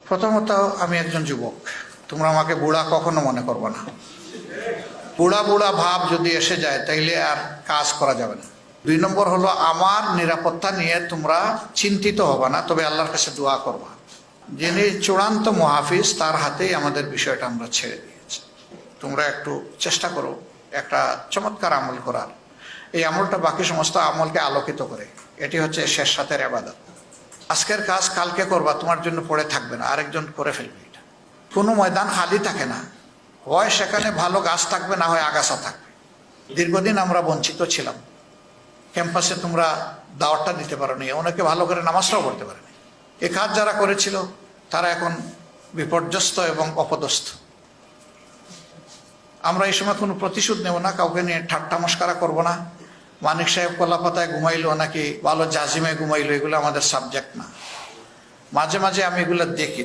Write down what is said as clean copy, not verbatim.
প্রথমত আমি একজন যুবক, তোমরা আমাকে বুড়া কখনো মনে করবে না। বুড়া বুড়া ভাব যদি এসে যায় তাইলে আর কাজ করা যাবে না। 2 নম্বর হলো আমার নিরাপত্তা নিয়ে তোমরা চিন্তিত হবে না, তবে আল্লাহর কাছে দোয়া করবা। যিনি চূড়ান্ত মুহাফিজ তার হাতেই আমাদের বিষয়টা আমরা ছেড়ে দিয়েছি। তোমরা একটু চেষ্টা করো একটা চমৎকার আমল করার। এই আমলটা বাকি সমস্ত আমলকে আলোকিত করে। এটি হচ্ছে শেষ রাতের ইবাদত। আজকের কাজ কালকে করবা, তোমার জন্য পড়ে থাকবে না, আরেকজন করে ফেলবে। এটা কোনো ময়দান খালি থাকে না, হয় সেখানে ভালো গাছ থাকবে, না হয় আগাছা থাকবে। দীর্ঘদিন আমরা বঞ্চিত ছিলাম। ক্যাম্পাসে তোমরা দাওয়াতটা দিতে পারো নি, অনেকে ভালো করে নামাজটাও পড়তে পারেনি। এই কাজ যারা করেছিল তারা এখন বিপর্যস্ত এবং অপদস্থ। আমরা এই সময় কোনো প্রতিশোধ নেব না, কাউকে নিয়ে ঠাট্টা মস্করা করবো না। মানিক সাহেব কলাপাতায় ঘুমাইলো নাকি ভালো জাজিমে ঘুমাইলো, এগুলো আমাদের সাবজেক্ট না। মাঝে মাঝে আমি এগুলো দেখি।